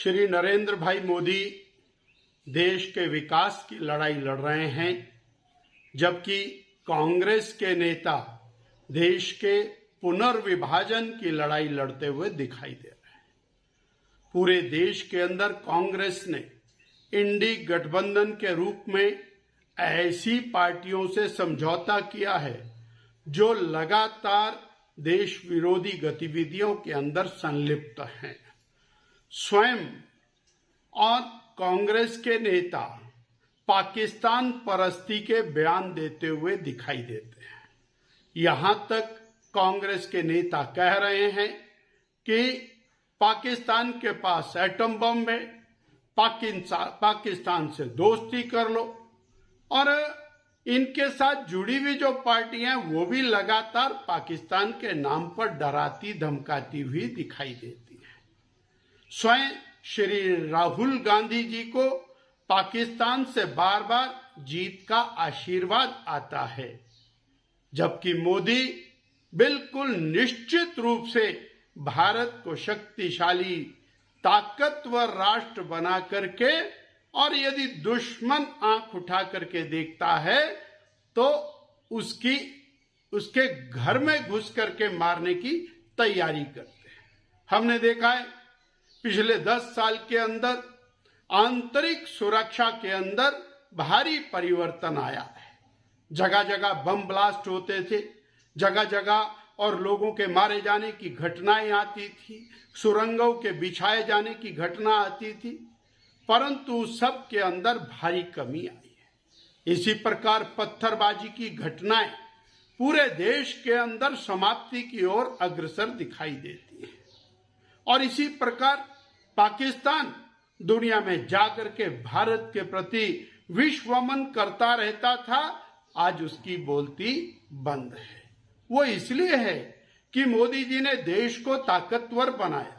श्री नरेंद्र भाई मोदी देश के विकास की लड़ाई लड़ रहे हैं, जबकि कांग्रेस के नेता देश के पुनर्विभाजन की लड़ाई लड़ते हुए दिखाई दे रहे हैं। पूरे देश के अंदर कांग्रेस ने इंडी गठबंधन के रूप में ऐसी पार्टियों से समझौता किया है जो लगातार देश विरोधी गतिविधियों के अंदर संलिप्त हैं। स्वयं और कांग्रेस के नेता पाकिस्तान परस्ती के बयान देते हुए दिखाई देते हैं। यहां तक कांग्रेस के नेता कह रहे हैं कि पाकिस्तान के पास एटम बम है, पाकिस्तान से दोस्ती कर लो, और इनके साथ जुड़ी हुई जो पार्टियां वो भी लगातार पाकिस्तान के नाम पर डराती धमकाती हुई दिखाई देती है। स्वयं श्री राहुल गांधी जी को पाकिस्तान से बार बार जीत का आशीर्वाद आता है, जबकि मोदी बिल्कुल निश्चित रूप से भारत को शक्तिशाली ताकतवर राष्ट्र बना करके, और यदि दुश्मन आंख उठा करके देखता है तो उसके घर में घुस करके मारने की तैयारी करते हैं। हमने देखा है पिछले 10 साल के अंदर आंतरिक सुरक्षा के अंदर भारी परिवर्तन आया है। जगह जगह बम ब्लास्ट होते थे, जगह जगह और लोगों के मारे जाने की घटनाएं आती थी, सुरंगों के बिछाए जाने की घटना आती थी, परंतु सबके अंदर भारी कमी आई है। इसी प्रकार पत्थरबाजी की घटनाएं पूरे देश के अंदर समाप्ति की ओर अग्रसर दिखाई देती है। और इसी प्रकार पाकिस्तान दुनिया में जाकर के भारत के प्रति विश्वमन करता रहता था, आज उसकी बोलती बंद है। वो इसलिए है कि मोदी जी ने देश को ताकतवर बनाया।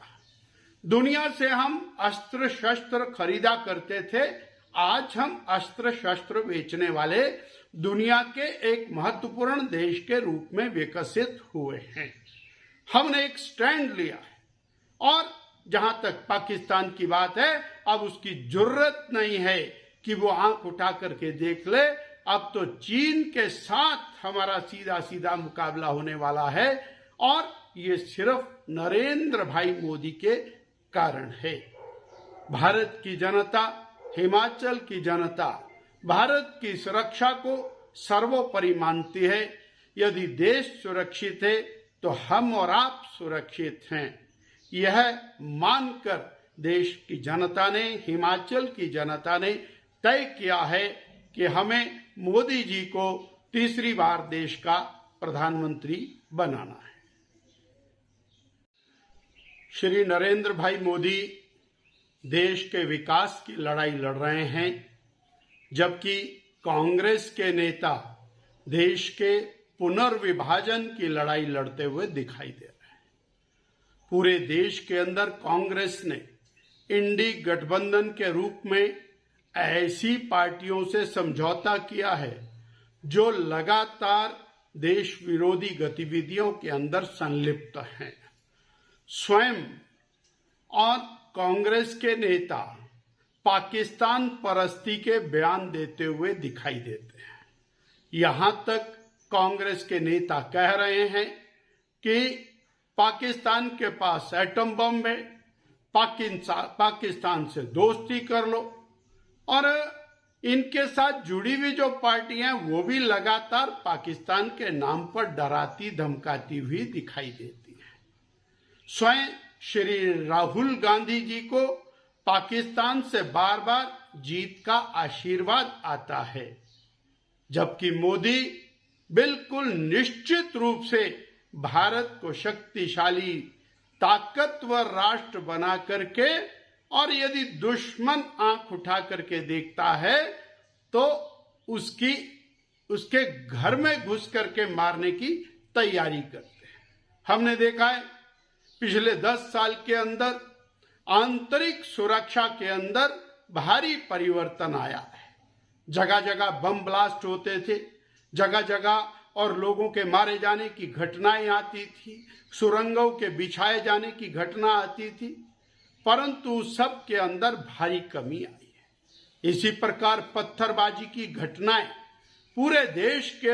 दुनिया से हम अस्त्र शस्त्र खरीदा करते थे, आज हम अस्त्र शस्त्र बेचने वाले दुनिया के एक महत्वपूर्ण देश के रूप में विकसित हुए हैं। हमने एक स्टैंड लिया है, और जहां तक पाकिस्तान की बात है, अब उसकी जरूरत नहीं है कि वो आंख उठा करके देख ले। अब तो चीन के साथ हमारा सीधा सीधा मुकाबला होने वाला है, और ये सिर्फ नरेंद्र भाई मोदी के कारण है। भारत की जनता, हिमाचल की जनता भारत की सुरक्षा को सर्वोपरि मानती है। यदि देश सुरक्षित है तो हम और आप सुरक्षित हैं। यह मानकर देश की जनता ने, हिमाचल की जनता ने तय किया है कि हमें मोदी जी को तीसरी बार देश का प्रधानमंत्री बनाना है। श्री नरेंद्र भाई मोदी देश के विकास की लड़ाई लड़ रहे हैं, जबकि कांग्रेस के नेता देश के पुनर्विभाजन की लड़ाई लड़ते हुए दिखाई दे रहे हैं। पूरे देश के अंदर कांग्रेस ने इंडी गठबंधन के रूप में ऐसी पार्टियों से समझौता किया है जो लगातार देश विरोधी गतिविधियों के अंदर संलिप्त हैं। स्वयं और कांग्रेस के नेता पाकिस्तान परस्ती के बयान देते हुए दिखाई देते हैं। यहां तक कांग्रेस के नेता कह रहे हैं कि पाकिस्तान के पास एटम बम है, पाकिस्तान से दोस्ती कर लो, और इनके साथ जुड़ी हुई जो पार्टियां वो भी लगातार पाकिस्तान के नाम पर डराती धमकाती हुई दिखाई देती है। स्वयं श्री राहुल गांधी जी को पाकिस्तान से बार बार जीत का आशीर्वाद आता है, जबकि मोदी बिल्कुल निश्चित रूप से भारत को शक्तिशाली ताकतवर राष्ट्र बना करके, और यदि दुश्मन आंख उठा करके देखता है तो उसके घर में घुस करके मारने की तैयारी करते हैं। हमने देखा है पिछले 10 साल के अंदर आंतरिक सुरक्षा के अंदर भारी परिवर्तन आया है। जगह जगह बम ब्लास्ट होते थे, जगह जगह और लोगों के मारे जाने की घटनाएं आती थी, सुरंगों के बिछाए जाने की घटना आती थी, परंतु सबके अंदर भारी कमी आई है। इसी प्रकार पत्थरबाजी की घटनाएं पूरे देश के